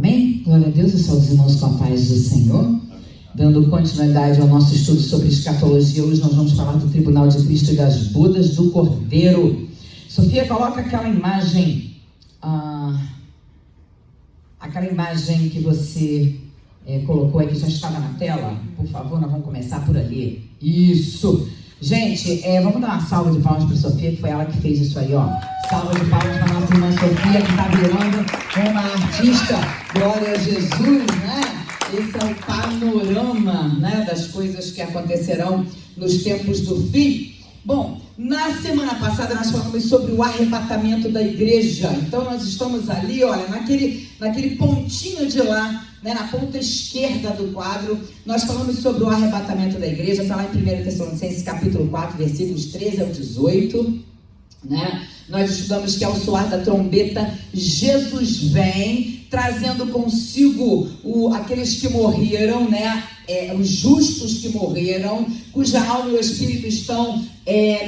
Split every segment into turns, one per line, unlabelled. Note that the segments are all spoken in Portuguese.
Amém? Glória a Deus, eu saúdo os irmãos com a paz do Senhor. Dando continuidade ao nosso estudo sobre escatologia, hoje nós vamos falar do tribunal de Cristo e das bodas do Cordeiro. Sofia, coloca aquela imagem que você colocou aí, que já estava na tela. Por favor, nós vamos começar por ali. Isso! Gente, vamos dar uma salva de palmas para a Sofia, que foi ela que fez isso aí, ó. Salva de palmas para a nossa irmã Sofia, que está virando uma artista. Glória a Jesus, né? Esse é o panorama, né, das coisas que acontecerão nos tempos do fim. Bom, na semana passada nós falamos sobre o arrebatamento da igreja. Então nós estamos ali, olha, naquele pontinho de lá, né, na ponta esquerda do quadro. Nós falamos sobre o arrebatamento da igreja. Está lá em 1 Tessalonicenses capítulo 4, versículos 13 ao 18, né? Nós estudamos que ao soar da trombeta, Jesus vem trazendo consigo aqueles que morreram, né? Os justos que morreram, cuja alma e o espírito estão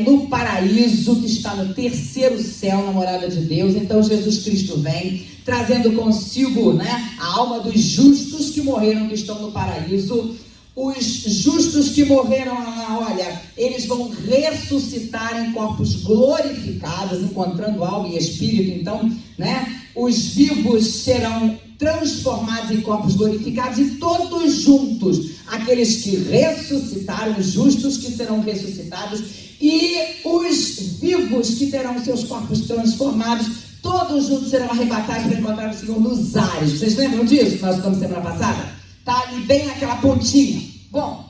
no paraíso, que está no terceiro céu, na morada de Deus. Então Jesus Cristo vem trazendo consigo, né, a alma dos justos que morreram, que estão no paraíso. Os justos que morreram lá, olha, eles vão ressuscitar em corpos glorificados, encontrando alma e espírito. Então, né, os vivos serão transformados em corpos glorificados, e todos juntos, aqueles que ressuscitaram, os justos que serão ressuscitados, e os vivos que terão seus corpos transformados, todos juntos serão arrebatados para encontrar o Senhor nos ares. Vocês lembram disso que nós estamos semana passada? Está ali bem naquela pontinha. Bom,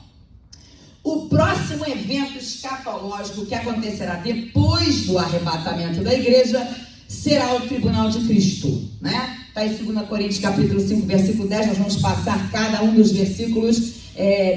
o próximo evento escatológico que acontecerá depois do arrebatamento da igreja será o tribunal de Cristo, né? Está em 2 Coríntios capítulo 5, versículo 10. Nós vamos passar cada um dos versículos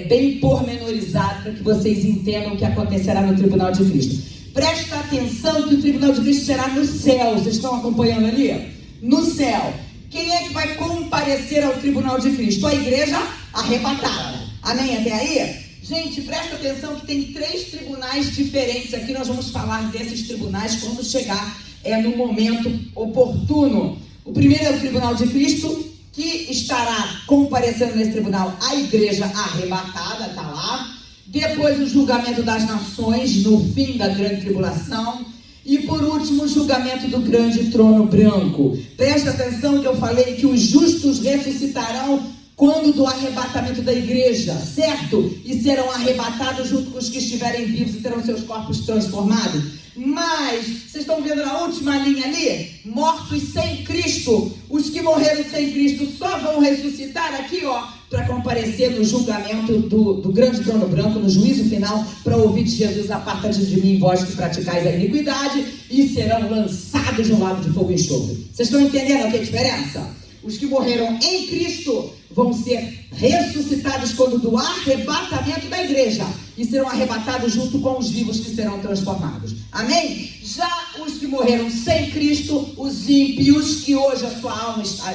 bem pormenorizado para que vocês entendam o que acontecerá no tribunal de Cristo. Presta atenção que o tribunal de Cristo será no céu. Vocês estão acompanhando ali? No céu. Quem é que vai comparecer ao tribunal de Cristo? A igreja arrebatada. Amém? Até aí? Gente, presta atenção que tem 3 tribunais diferentes aqui. Nós vamos falar desses tribunais quando chegar no momento oportuno. O primeiro é o tribunal de Cristo, que estará comparecendo nesse tribunal a igreja arrebatada, está lá. Depois o julgamento das nações no fim da grande tribulação. E por último, o julgamento do grande trono branco. Presta atenção que eu falei que os justos ressuscitarão quando do arrebatamento da igreja, certo? E serão arrebatados junto com os que estiverem vivos e terão seus corpos transformados. Mas, vocês estão vendo na última linha ali? Mortos sem Cristo. Os que morreram sem Cristo só vão ressuscitar aqui, ó, para comparecer no julgamento do grande trono branco, no juízo final, para ouvir de Jesus: aparta-te de mim, vós que praticais a iniquidade, e serão lançados no lago de fogo e enxofre. Vocês estão entendendo a diferença? Os que morreram em Cristo vão ser ressuscitados quando do arrebatamento da igreja, e serão arrebatados junto com os vivos que serão transformados. Amém? Já os que morreram sem Cristo, os ímpios, que hoje a sua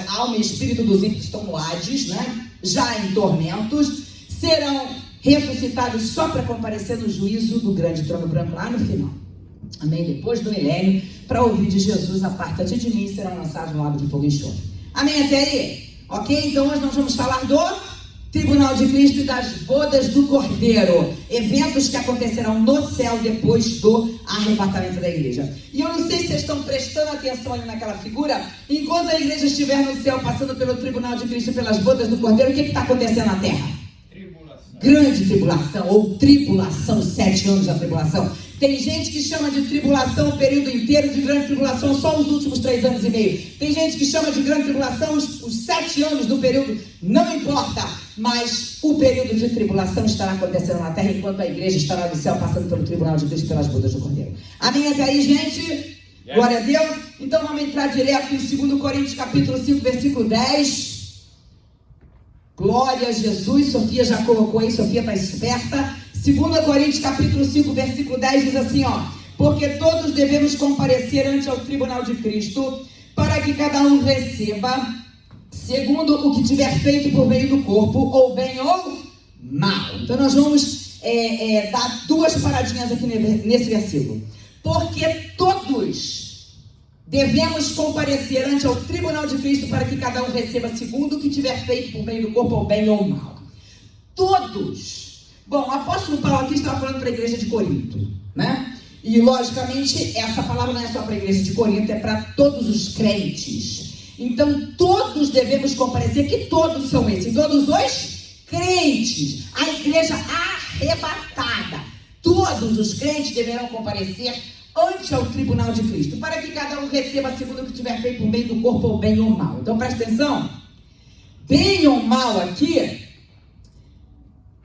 alma e espírito dos ímpios estão no Hades, né? Já em tormentos, serão ressuscitados só para comparecer no juízo do grande trono branco lá no final. Amém? Depois do milênio, para ouvir de Jesus: aparta-te de mim, serão lançados no lago de fogo e enxofre. Amém até aí? Ok? Então hoje nós vamos falar do tribunal de Cristo e das bodas do Cordeiro. Eventos que acontecerão no céu depois do arrebatamento da igreja. E eu não sei se vocês estão prestando atenção ali naquela figura. Enquanto a igreja estiver no céu, passando pelo tribunal de Cristo e pelas bodas do Cordeiro, o que está acontecendo na terra? Tribulação. Grande tribulação, ou tribulação, 7 anos da tribulação. Tem gente que chama de tribulação o período inteiro, de grande tribulação só os últimos 3 anos e meio. Tem gente que chama de grande tribulação os 7 anos do período. Não importa, mas o período de tribulação estará acontecendo na terra, enquanto a igreja estará no céu, passando pelo tribunal de Cristo e pelas bodas do Cordeiro. Amém até aí, gente? Yes. Glória a Deus. Então vamos entrar direto em 2 Coríntios capítulo 5, versículo 10. Glória a Jesus. Sofia já colocou aí, Sofia está esperta. 2 Coríntios capítulo 5, versículo 10 diz assim, ó: porque todos devemos comparecer ante o tribunal de Cristo, para que cada um receba segundo o que tiver feito por meio do corpo, ou bem ou mal. Então nós vamos dar 2 paradinhas aqui nesse versículo. Porque todos devemos comparecer ante o tribunal de Cristo para que cada um receba segundo o que tiver feito por meio do corpo, ou bem ou mal. Todos. Bom, o apóstolo Paulo aqui está falando para a igreja de Corinto, né? E logicamente essa palavra não é só para a igreja de Corinto, é para todos os crentes. Então todos devemos comparecer, que todos são esses, todos os crentes, a igreja arrebatada, todos os crentes deverão comparecer ante ao tribunal de Cristo, para que cada um receba segundo o que tiver feito por meio do corpo, ou bem ou mal. Então presta atenção, bem ou mal aqui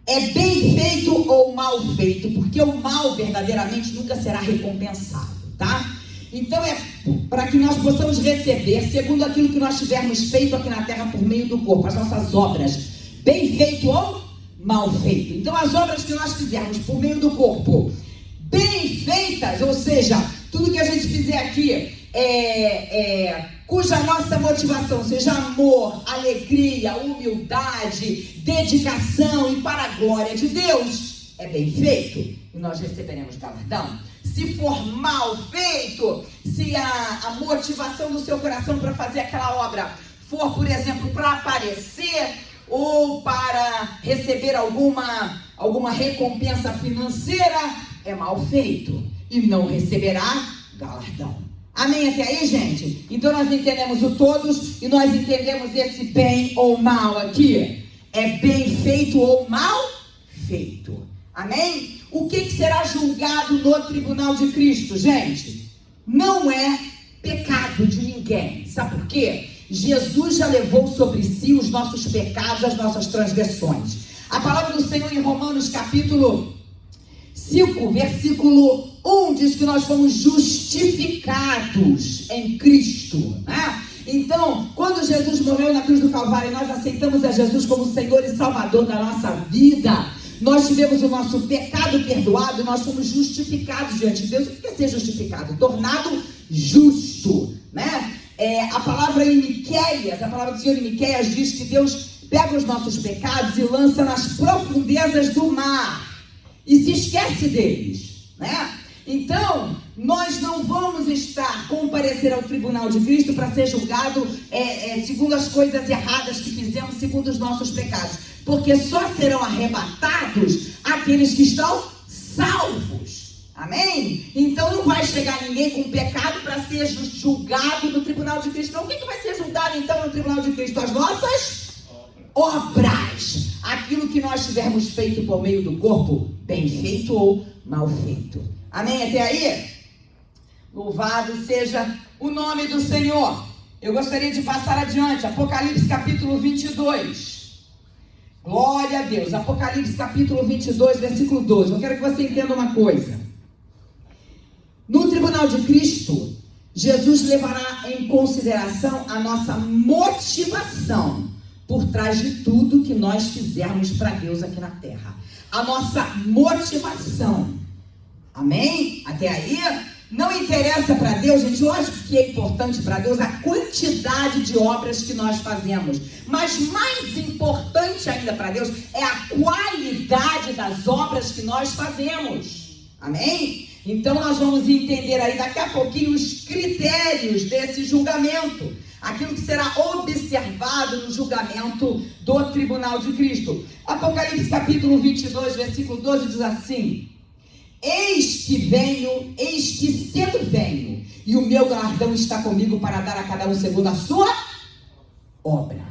é bem feito ou mal feito, porque o mal verdadeiramente nunca será recompensado, tá? Então é para que nós possamos receber segundo aquilo que nós tivermos feito aqui na terra por meio do corpo, as nossas obras, bem feito ou mal feito. Então as obras que nós fizermos por meio do corpo, bem feitas, ou seja, tudo que a gente fizer aqui cuja nossa motivação seja amor, alegria, humildade, dedicação e para a glória de Deus, é bem feito e nós receberemos galardão. Se for mal feito, se a motivação do seu coração para fazer aquela obra for, por exemplo, para aparecer ou para receber alguma recompensa financeira, é mal feito e não receberá galardão. Amém até aí, gente? Então nós entendemos o todos e nós entendemos esse bem ou mal aqui. É bem feito ou mal feito. Amém? O que será julgado no tribunal de Cristo, gente? Não é pecado de ninguém. Sabe por quê? Jesus já levou sobre si os nossos pecados, as nossas transgressões. A palavra do Senhor em Romanos capítulo 5, versículo 1 diz que nós fomos justificados em Cristo, né? Então, quando Jesus morreu na cruz do Calvário, nós aceitamos a Jesus como Senhor e Salvador da nossa vida. Nós tivemos o nosso pecado perdoado, nós fomos justificados diante de Deus. O que é ser justificado? Tornado justo, né? A palavra em Miqueias, a palavra do Senhor em Miqueias diz que Deus pega os nossos pecados e lança nas profundezas do mar e se esquece deles, né? Então, nós não vamos comparecer ao tribunal de Cristo para ser julgado segundo as coisas erradas que fizemos, segundo os nossos pecados, porque só serão arrebatados aqueles que estão salvos. Amém? Então não vai chegar ninguém com pecado para ser julgado no tribunal de Cristo. Então, o que vai ser julgado então no tribunal de Cristo? As nossas obras, aquilo que nós tivermos feito por meio do corpo, bem feito ou mal feito. Amém até aí? Louvado seja o nome do Senhor. Eu gostaria de passar adiante, Apocalipse capítulo 22. Glória a Deus. Apocalipse capítulo 22, versículo 12. Eu quero que você entenda uma coisa. No tribunal de Cristo, Jesus levará em consideração a nossa motivação por trás de tudo que nós fizermos para Deus aqui na terra. A nossa motivação. Amém? Até aí? Não interessa para Deus, gente, lógico que é importante para Deus a quantidade de obras que nós fazemos. Mas mais importante ainda para Deus é a qualidade das obras que nós fazemos. Amém? Então nós vamos entender aí daqui a pouquinho os critérios desse julgamento. Aquilo que será observado no julgamento do tribunal de Cristo. Apocalipse capítulo 22, versículo 12 diz assim: Eis que cedo venho, e o meu galardão está comigo para dar a cada um segundo a sua obra.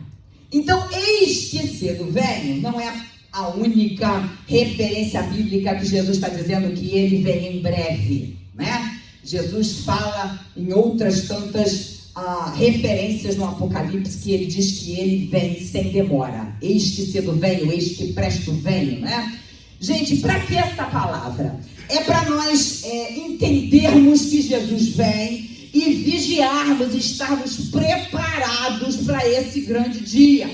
Então, eis que cedo venho, não é a única referência bíblica que Jesus está dizendo que ele vem em breve, né? Jesus fala em outras tantas referências no Apocalipse que ele diz que ele vem sem demora. Eis que cedo venho, eis que presto venho, né? Gente, para que essa palavra? É para nós entendermos que Jesus vem e vigiarmos, estarmos preparados para esse grande dia.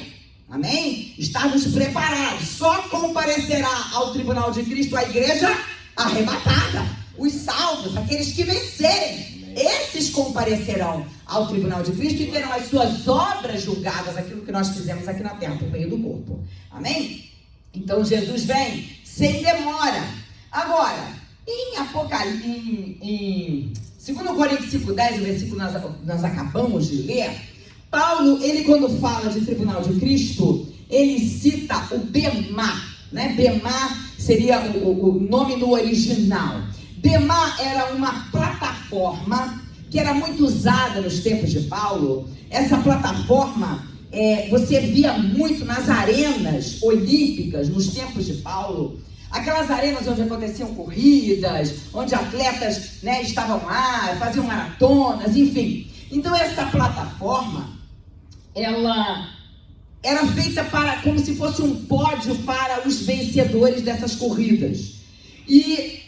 Amém? Estarmos preparados. Só comparecerá ao tribunal de Cristo a igreja arrebatada, os salvos, aqueles que vencerem. Esses comparecerão ao tribunal de Cristo e terão as suas obras julgadas, aquilo que nós fizemos aqui na terra, por meio do corpo. Amém? Então Jesus vem sem demora. Agora, em Segundo Coríntios 5:10, o versículo nós acabamos de ler, Paulo, ele quando fala de tribunal de Cristo, ele cita o Bema, né? Bema seria o nome no original. Bema era uma plataforma que era muito usada nos tempos de Paulo. Essa plataforma, você via muito nas arenas olímpicas, nos tempos de Paulo. Aquelas arenas onde aconteciam corridas, onde atletas, né, estavam lá, faziam maratonas, enfim. Então essa plataforma, ela era feita como se fosse um pódio para os vencedores dessas corridas. E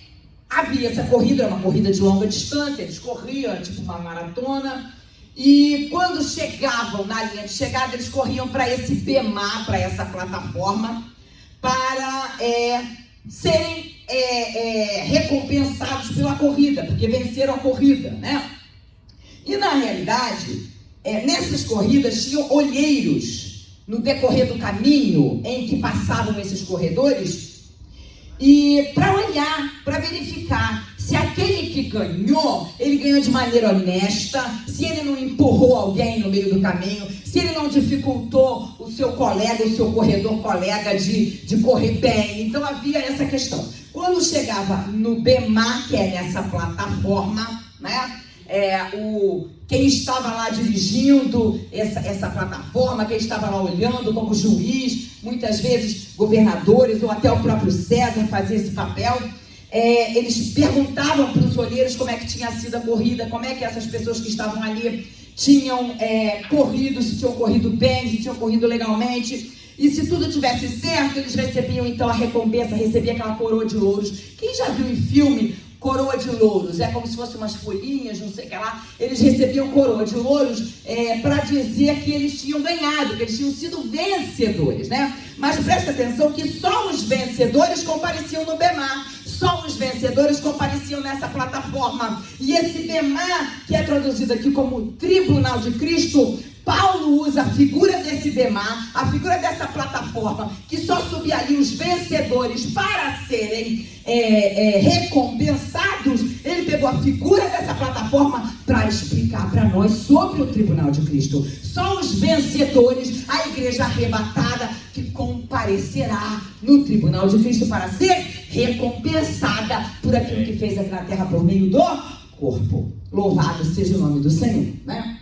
havia essa corrida, era uma corrida de longa distância, eles corriam, tipo uma maratona. E quando chegavam na linha de chegada, eles corriam para esse Bema, para essa plataforma, para serem recompensados pela corrida, porque venceram a corrida, né? E na realidade, nessas corridas tinham olheiros no decorrer do caminho em que passavam esses corredores, e para olhar, para verificar se aquele que ganhou, ele ganhou de maneira honesta, se ele não empurrou alguém no meio do caminho, se ele não dificultou o seu colega, o seu corredor colega de correr bem. Então havia essa questão. Quando chegava no Bema, que é nessa plataforma, né? Quem estava lá dirigindo essa plataforma, quem estava lá olhando como juiz, muitas vezes governadores ou até o próprio César fazia esse papel. Eles perguntavam para os olheiros como é que tinha sido a corrida, como é que essas pessoas que estavam ali tinham corrido, se tinham corrido bem, se tinham corrido legalmente. E se tudo tivesse certo, eles recebiam então a recompensa, recebiam aquela coroa de louros. Quem já viu em filme coroa de louros? É como se fossem umas folhinhas, não sei o que lá. Eles recebiam coroa de louros para dizer que eles tinham ganhado, que eles tinham sido vencedores, né? Mas presta atenção que só os vencedores compareciam no Bema. Só os vencedores compareciam nessa plataforma. E esse Bema, que é traduzido aqui como Tribunal de Cristo, Paulo usa a figura desse Bema, a figura dessa plataforma, que só subia ali os vencedores para serem recompensados. Ele pegou a figura dessa plataforma para explicar para nós sobre o Tribunal de Cristo. Só os vencedores, a igreja arrebatada, que comparecerá no Tribunal de Cristo para ser recompensada por aquilo que fez aqui na terra por meio do corpo. Louvado seja o nome do Senhor, né?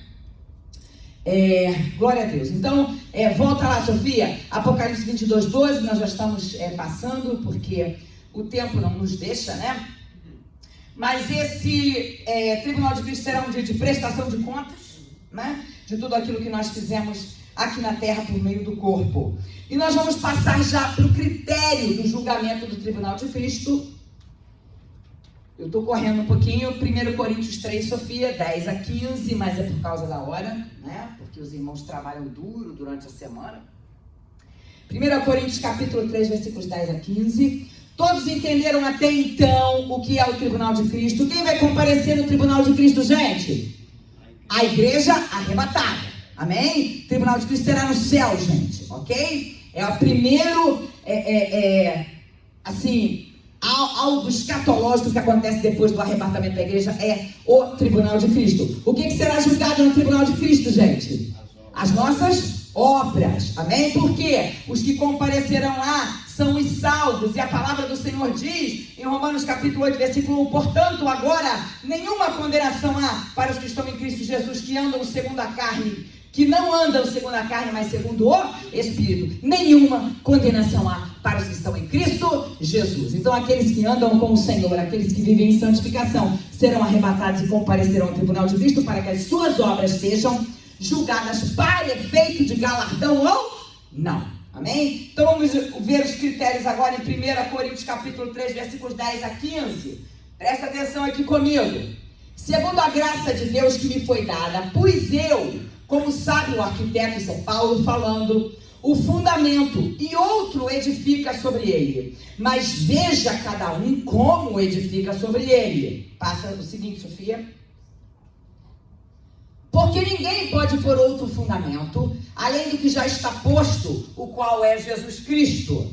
Glória a Deus. Então, volta lá, Sofia. Apocalipse 22:12, nós já estamos passando, porque o tempo não nos deixa, né? Mas esse Tribunal de Cristo será um dia de prestação de contas, né? De tudo aquilo que nós fizemos aqui na terra por meio do corpo. E nós vamos passar já para o critério do julgamento do Tribunal de Cristo. Eu estou correndo um pouquinho. 1 Coríntios 3, Sofia, 10-15, mas é por causa da hora, né? Porque os irmãos trabalham duro durante a semana. 1 Coríntios capítulo 3, versículos 10-15. Todos entenderam até então o que é o Tribunal de Cristo. Quem vai comparecer no Tribunal de Cristo, gente? A igreja arrebatada. Amém? O Tribunal de Cristo será no céu, gente. Ok? É o primeiro, algo escatológico que acontece depois do arrebatamento da igreja, é o Tribunal de Cristo. O que será julgado no Tribunal de Cristo, gente? As nossas obras. Amém? Porque os que comparecerão lá são os salvos. E a palavra do Senhor diz, em Romanos capítulo 8, versículo 1, portanto, agora, nenhuma condenação há para os que estão em Cristo Jesus, que andam segundo a carne, que não andam segundo a carne, mas segundo o Espírito. Nenhuma condenação há para os que estão em Cristo Jesus. Então, aqueles que andam com o Senhor, aqueles que vivem em santificação, serão arrebatados e comparecerão ao Tribunal de Cristo para que as suas obras sejam julgadas para efeito de galardão ou não. Amém? Então, vamos ver os critérios agora em 1 Coríntios capítulo 3, versículos 10-15. Presta atenção aqui comigo. Segundo a graça de Deus que me foi dada, pus eu, como sabe o arquiteto, isso é Paulo falando, o fundamento, e outro edifica sobre ele. Mas veja cada um como edifica sobre ele. Passa o seguinte, Sofia. Porque ninguém pode pôr outro fundamento, além do que já está posto, o qual é Jesus Cristo.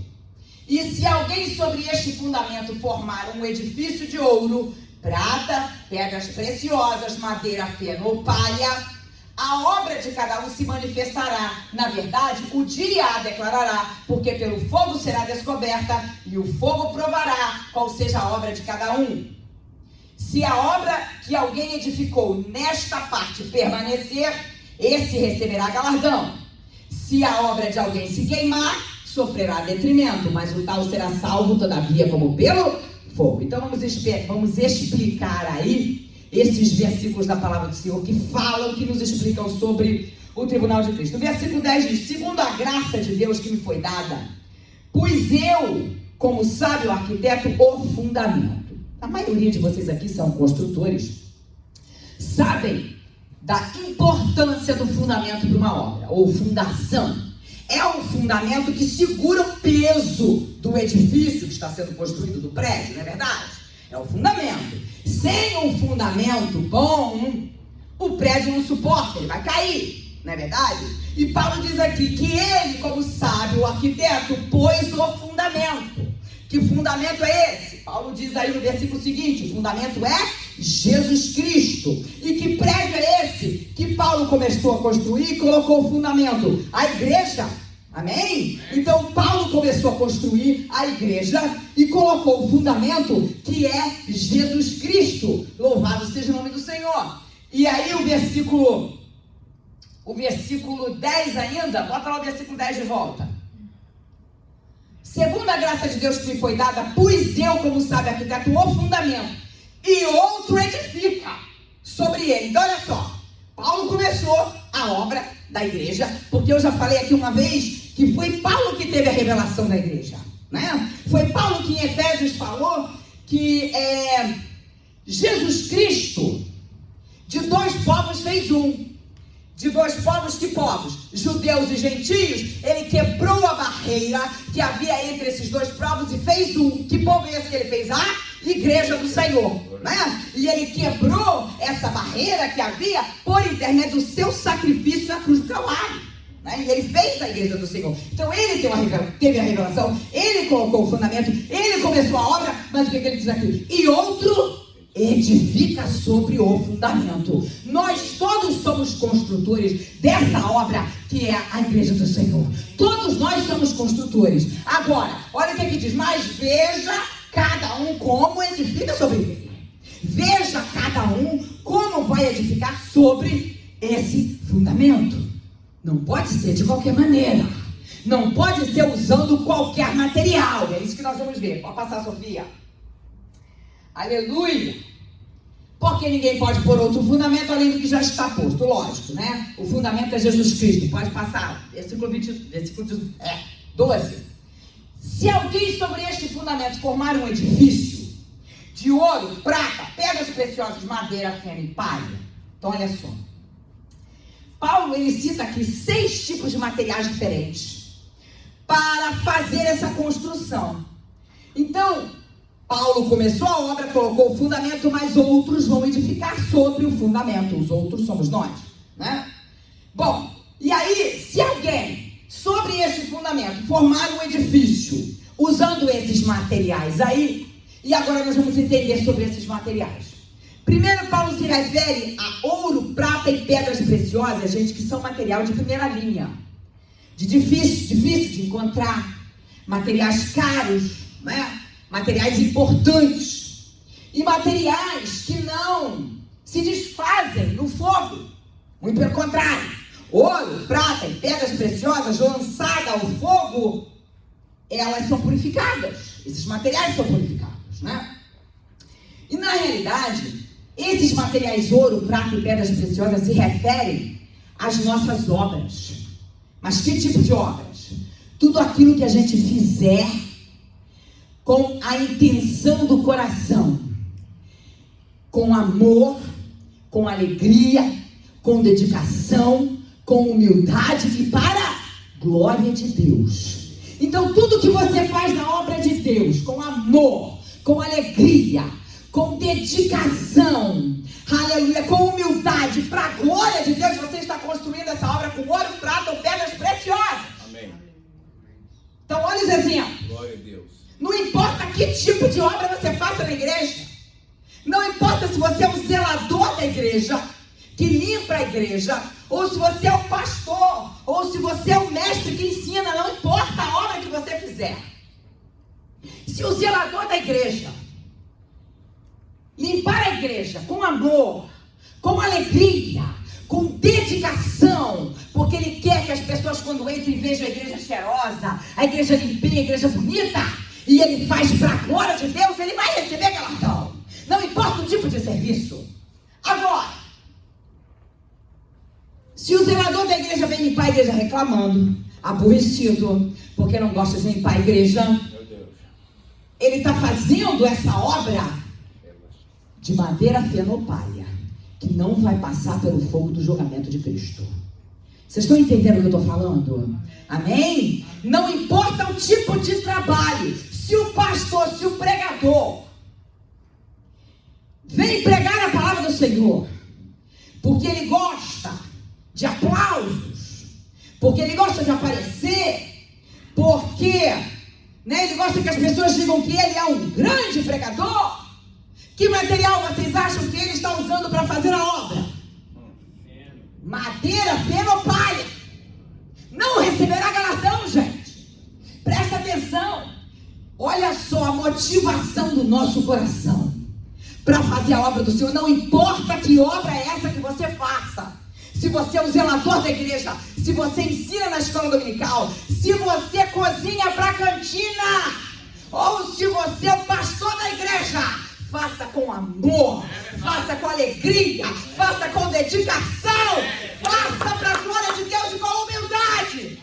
E se alguém sobre este fundamento formar um edifício de ouro, prata, pedras preciosas, madeira, feno ou palha, a obra de cada um se manifestará. Na verdade, o dia a declarará, porque pelo fogo será descoberta, e o fogo provará qual seja a obra de cada um. Se a obra que alguém edificou nesta parte permanecer, esse receberá galardão. Se a obra de alguém se queimar, sofrerá detrimento, mas o tal será salvo, todavia, como pelo fogo. Então vamos explicar aí esses versículos da palavra do Senhor que falam, que nos explicam sobre o tribunal de Cristo. O versículo 10 diz: segundo a graça de Deus que me foi dada, pus eu, como sábio arquiteto, o fundamento. A maioria de vocês aqui são construtores, sabem da importância do fundamento para uma obra, ou fundação. É o fundamento que segura o peso do edifício que está sendo construído, do prédio, não é verdade? É o fundamento. Sem um fundamento bom, o prédio não suporta, ele vai cair, não é verdade? E Paulo diz aqui que ele, como sábio arquiteto, pôs o fundamento. Que fundamento é esse? Paulo diz aí no versículo seguinte: o fundamento é Jesus Cristo. E que prédio é esse que Paulo começou a construir e colocou o fundamento? A igreja. Amém? Então Paulo começou a construir a igreja e colocou o fundamento, que é Jesus Cristo. Louvado seja o nome do Senhor. E aí o versículo 10 ainda, bota lá o versículo 10 de volta. Segundo a graça de Deus que me foi dada, pus eu, como sábio arquiteto, o fundamento, e outro edifica sobre ele. Então olha só, Paulo começou a obra da igreja, porque eu já falei aqui uma vez que foi Paulo que teve a revelação da igreja, né? Foi Paulo que em Efésios falou que Jesus Cristo de dois povos fez um. De dois povos, que povos? Judeus e gentios. Ele quebrou a barreira que havia entre esses dois povos e fez um. Que povo é esse que ele fez? A igreja do Senhor, né? E ele quebrou essa barreira que havia por intermédio do seu sacrifício na cruz do Calvário, né? E ele fez a igreja do Senhor. Então ele teve a revelação, ele colocou o fundamento, ele começou a obra, mas o que ele diz aqui? E outro edifica sobre o fundamento. Nós todos somos construtores dessa obra que é a igreja do Senhor. Todos nós somos construtores. Agora, olha o que diz: mas veja cada um como edifica sobre ele. Veja cada um como vai edificar sobre esse fundamento. Não pode ser de qualquer maneira. Não pode ser usando qualquer material. É isso que nós vamos ver. Pode passar, Sofia. Aleluia! Porque ninguém pode pôr outro fundamento além do que já está posto, lógico, né? O fundamento é Jesus Cristo. Pode passar. Versículo 12. Se alguém sobre este fundamento formar um edifício de ouro, prata, pedras preciosas, madeira, feno e palha. Então olha só. Paulo, ele cita aqui 6 tipos de materiais diferentes para fazer essa construção. Então, Paulo começou a obra, colocou o fundamento, mas outros vão edificar sobre o fundamento. Os outros somos nós, né? Bom, e aí, se alguém sobre este fundamento formar um edifício usando esses materiais aí, e agora nós vamos entender sobre esses materiais. Primeiro, Paulo se refere a ouro, prata e pedras preciosas, gente, que são material de primeira linha, de difícil de encontrar, materiais caros, né? Materiais importantes e materiais que não se desfazem no fogo. Muito pelo contrário, ouro, prata e pedras preciosas lançadas ao fogo, elas são purificadas. Esses materiais são purificados, né? E na realidade, esses materiais ouro, prata e pedras preciosas se referem às nossas obras. Mas que tipo de obras? Tudo aquilo que a gente fizer com a intenção do coração, com amor, com alegria, com dedicação, com humildade e para a glória de Deus. Então tudo que você faz na obra de Deus, com amor, com alegria, com dedicação, aleluia, com humildade, para a glória de Deus, você está construindo essa obra com ouro, prata ou pedras preciosas. Amém. Então olha os exemplos. Glória a Deus. Não importa que tipo de obra você faça na igreja. Não importa se você é o zelador da igreja, que limpa a igreja, ou se você é o pastor, ou se você é o mestre que ensina, não importa a obra que você fizer. Se o zelador da igreja limpar a igreja com amor, com alegria, com dedicação, porque ele quer que as pessoas quando entrem vejam a igreja cheirosa, a igreja limpinha, a igreja bonita, e ele faz para a glória de Deus, ele vai receber galardão. Não importa o tipo de serviço. Agora, se o zelador da igreja vem limpar a igreja reclamando, aborrecido, porque não gosta de limpar a igreja, ele está fazendo essa obra de madeira fenopalha, que não vai passar pelo fogo do julgamento de Cristo. Vocês estão entendendo o que eu estou falando? Amém? Não importa o tipo de trabalho, se o pastor, se o pregador vem pregar a palavra do Senhor, porque ele gosta de aplausos, porque ele gosta de aparecer, porque ele gosta que as pessoas digam que ele é um grande pregador, que material vocês acham que ele está usando para fazer a obra? Madeira fenopalha. Não receberá galardão, gente. Presta atenção. Olha só a motivação do nosso coração para fazer a obra do Senhor. Não importa que obra é essa que você faça. Se você é o zelador da igreja, se você ensina na escola dominical, se você cozinha para a cantina, ou se você é o pastor da igreja, faça com amor, faça com alegria, faça com dedicação, faça para a glória de Deus e com humildade,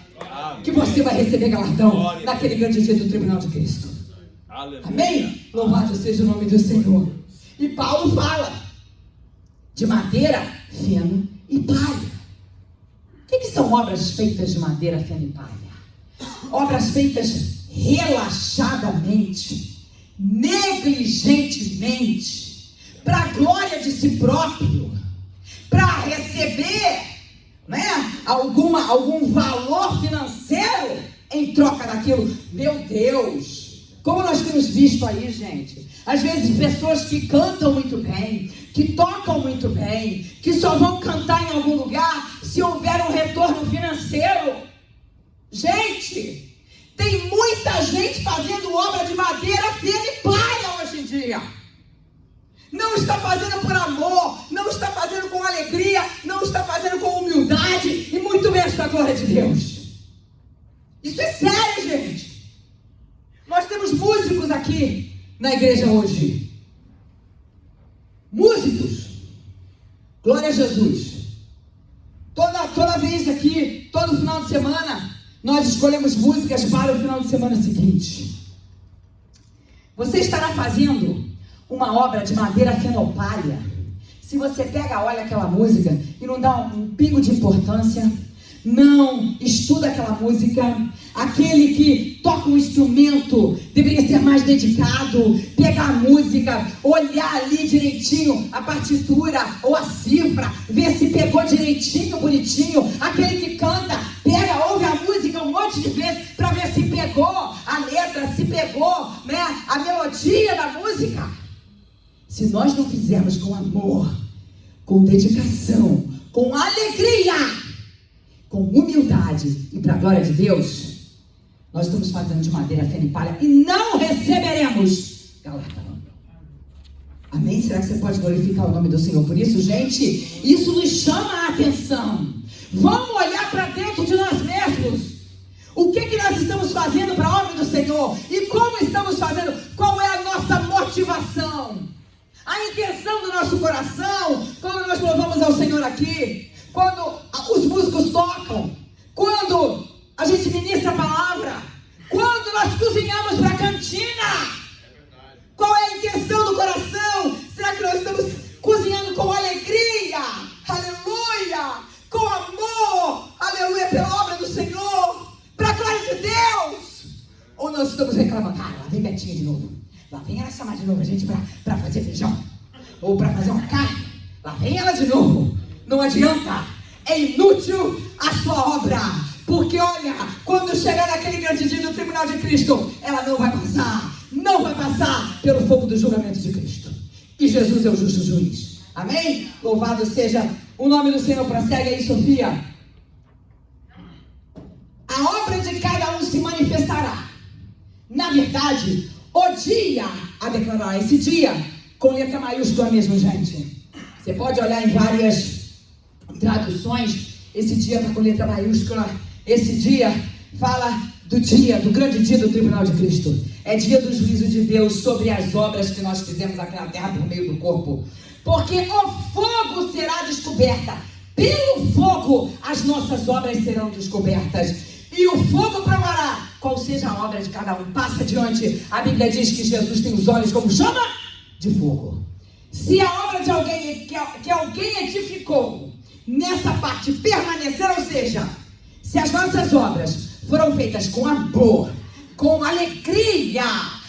que você vai receber galardão naquele grande dia do tribunal de Cristo. Amém? Louvado seja o nome do Senhor. E Paulo fala de madeira, feno e palha. O que são obras feitas de madeira, feno e palha? Obras feitas relaxadamente, negligentemente, para a glória de si próprio, para receber algum valor financeiro em troca daquilo. Meu Deus, como nós temos visto aí, gente, às vezes pessoas que cantam muito bem, que tocam muito bem, que só vão cantar em algum lugar se houver um retorno financeiro. Gente, tem muita gente fazendo obra de madeira, feno e palha hoje em dia. Não está fazendo por amor, não está fazendo com alegria, não está fazendo com humildade e muito menos para a glória de Deus. Isso é sério, gente. Nós temos músicos aqui na igreja hoje. Músicos. Glória a Jesus. Toda vez aqui, todo final de semana, nós escolhemos músicas para o final de semana seguinte. Você estará fazendo uma obra de madeira fenopalha se você pega, olha aquela música e não dá um pingo de importância, não estuda aquela música. Aquele que toca um instrumento deveria ser mais dedicado, pegar a música, olhar ali direitinho a partitura ou a cifra, ver se pegou direitinho, bonitinho. Aquele que canta, pega, ouve a música um monte de vezes para ver se pegou a letra, se pegou a melodia da música. Se nós não fizermos com amor, com dedicação, com alegria, com humildade e para a glória de Deus, nós estamos fazendo de madeira, feno e palha e não receberemos galardão. Amém? Será que você pode glorificar o nome do Senhor por isso, gente? Isso nos chama a atenção. Vamos olhar para dentro de nós mesmos. O que nós estamos fazendo para a obra do Senhor? E como estamos fazendo? Qual é a nossa motivação? A intenção do nosso coração, quando nós louvamos ao Senhor aqui, quando os músicos tocam, quando a gente ministra a palavra, quando nós cozinhamos para a cantina. Qual é a intenção do coração? Será que nós estamos cozinhando com alegria? Aleluia! Com amor! Aleluia! Pela obra do Senhor! Para a glória de Deus! Ou nós estamos reclamando? Ah, lá vem Betinha de novo. Lá vem ela chamar de novo a gente para fazer feijão. Ou para fazer uma carne. Lá vem ela de novo. Não adianta. É inútil a sua obra. Porque olha, quando chegar naquele grande dia do tribunal de Cristo, ela não vai passar pelo fogo do julgamento de Cristo. E Jesus é o justo juiz. Amém? Louvado seja o nome do Senhor. Prossegue aí, Sofia. A obra de cada um se manifestará. Na verdade, o dia a declarar. Esse dia, com letra maiúscula mesmo, gente. Você pode olhar em várias traduções. Esse dia está com letra maiúscula. Esse dia fala do dia, do grande dia do tribunal de Cristo. É dia do juízo de Deus sobre as obras que nós fizemos aqui na terra por meio do corpo. Porque o fogo será descoberta. Pelo fogo as nossas obras serão descobertas. E o fogo provará qual seja a obra de cada um. Passa adiante. A Bíblia diz que Jesus tem os olhos como chama de fogo. Se a obra de alguém que alguém edificou nessa parte permanecer, ou seja, se as nossas obras foram feitas com amor, com alegria,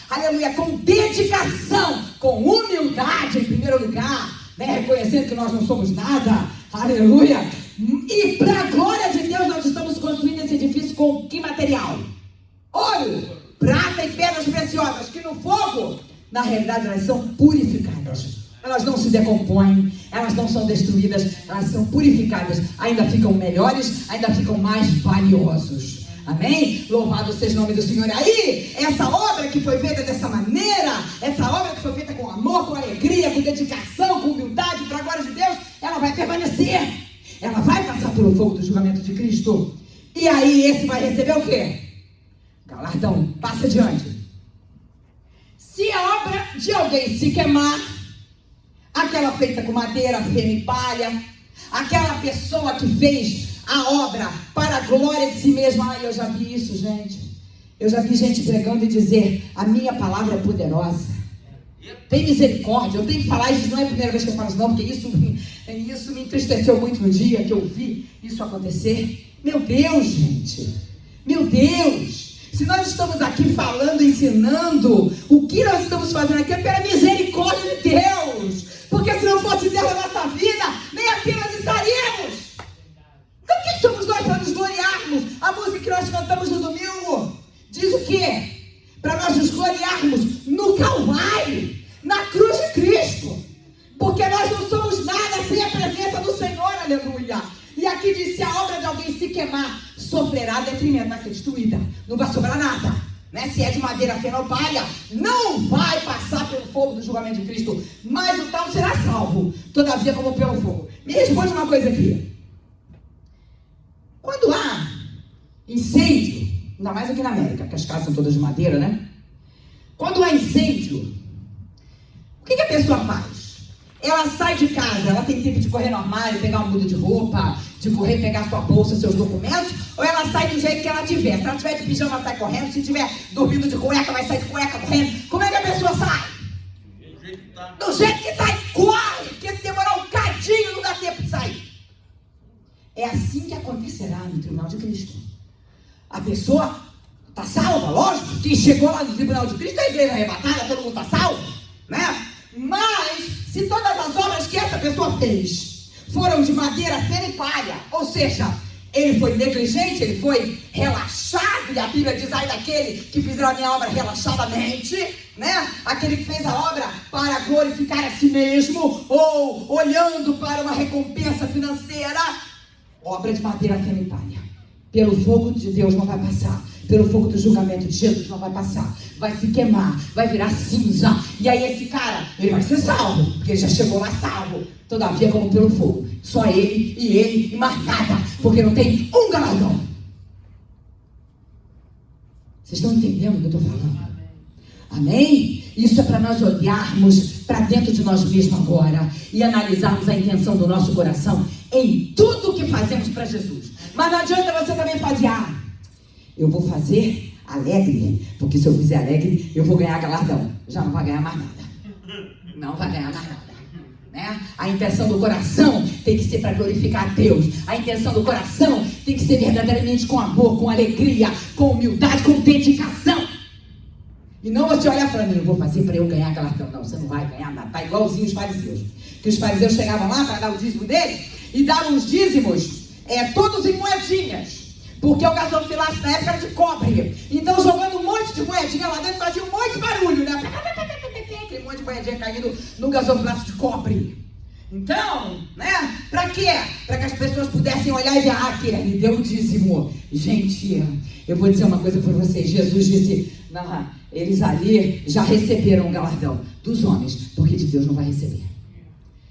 aleluia, com dedicação, com humildade em primeiro lugar, né, reconhecendo que nós não somos nada, aleluia, e para a glória de Deus nós estamos construindo esse edifício com que material? Ouro, prata e pedras preciosas, que no fogo, na realidade elas são purificadas. Elas não se decompõem, elas não são destruídas, elas são purificadas, ainda ficam melhores, ainda ficam mais valiosos. Amém? Louvado seja o nome do Senhor. Aí, essa obra que foi feita dessa maneira, essa obra que foi feita com amor, com alegria, com dedicação, com humildade, para a glória de Deus, ela vai permanecer. Ela vai passar pelo fogo do julgamento de Cristo. E aí, esse vai receber o quê? Galardão. Passa adiante. Se a obra de alguém se queimar, aquela feita com madeira, feno e palha, aquela pessoa que fez a obra para a glória de si mesma. Ai, eu já vi isso, gente. Eu já vi gente pregando e dizer: a minha palavra é poderosa. Tem misericórdia. Eu tenho que falar isso. Não é a primeira vez que eu falo isso, não, porque isso me entristeceu muito no dia que eu vi isso acontecer. Meu Deus, gente. Meu Deus. Se nós estamos aqui falando, ensinando, o que nós estamos fazendo aqui é pela misericórdia de Deus. Porque se não fosse Deus na nossa vida, nem aqui nós estaríamos. Então quem somos nós para nos gloriarmos? A música que nós cantamos no domingo diz o quê? Para nós nos gloriarmos no Calvário, na cruz de Cristo. Porque nós não somos nada sem a presença do Senhor, aleluia. E aqui diz: se a obra de alguém se queimar, sofrerá detrimento, vai ser destruída. Não vai sobrar nada. Né? Se é de madeira, feno ou palha, não vai passar pelo fogo do julgamento de Cristo. Mas o tal será salvo, todavia como pelo fogo. Me responde uma coisa aqui. Quando há incêndio, ainda mais aqui na América, que as casas são todas de madeira, né? Quando há incêndio, o que a pessoa faz? Ela sai de casa, ela tem tempo de correr no armário, pegar uma muda de roupa, de correr, pegar sua bolsa, seus documentos, ou ela sai do jeito que ela tiver? Se ela tiver de pijama, ela sai correndo. Se tiver dormindo de cueca, vai sair de cueca correndo. Como é que a pessoa sai? Do jeito que está e corre, porque se demorar um cadinho não dá tempo de sair. É assim que acontecerá no tribunal de Cristo. A pessoa está salva, lógico. Quem chegou lá no tribunal de Cristo, a igreja arrebatada, todo mundo está salvo, né? Mas, se todas as obras que essa pessoa fez foram de madeira, feno e palha, ou seja, ele foi negligente, ele foi relaxado, e a Bíblia diz: ai daquele que fizeram a minha obra relaxadamente, né? Aquele que fez a obra para glorificar a si mesmo, ou olhando para uma recompensa financeira. Obra de madeira, feno e palha, pelo fogo de Deus não vai passar, pelo fogo do julgamento de Jesus não vai passar, vai se queimar, vai virar cinza. E aí esse cara, ele vai ser salvo, porque ele já chegou lá salvo, todavia como pelo fogo. Só ele e mais nada, porque não tem um galardão. Vocês estão entendendo o que eu estou falando? Amém? Isso é para nós olharmos para dentro de nós mesmos agora e analisarmos a intenção do nosso coração em tudo que fazemos para Jesus. Mas não adianta você também fazer: eu vou fazer alegre, porque se eu fizer alegre, eu vou ganhar galardão. Já não vai ganhar mais nada. Não vai ganhar mais nada. Né? A intenção do coração tem que ser para glorificar a Deus. A intenção do coração tem que ser verdadeiramente com amor, com alegria, com humildade, com dedicação. E não você olhar falando: eu vou fazer para eu ganhar galardão. Não, você não vai ganhar nada. Está igualzinho os fariseus. Que os fariseus chegavam lá para dar o dízimo dele e davam os dízimos todos em moedinhas. Porque o gasofilaço na época era de cobre. Então, jogando um monte de moedinha lá dentro, fazia um monte de barulho, né? Aquele monte de moedinha caindo no gasofilaço de cobre. Então, né? Pra quê? Pra que as pessoas pudessem olhar e ver, aquele ali deu o dízimo. Gente, eu vou dizer uma coisa pra vocês. Jesus disse, não, eles ali já receberam o galardão dos homens, porque de Deus não vai receber.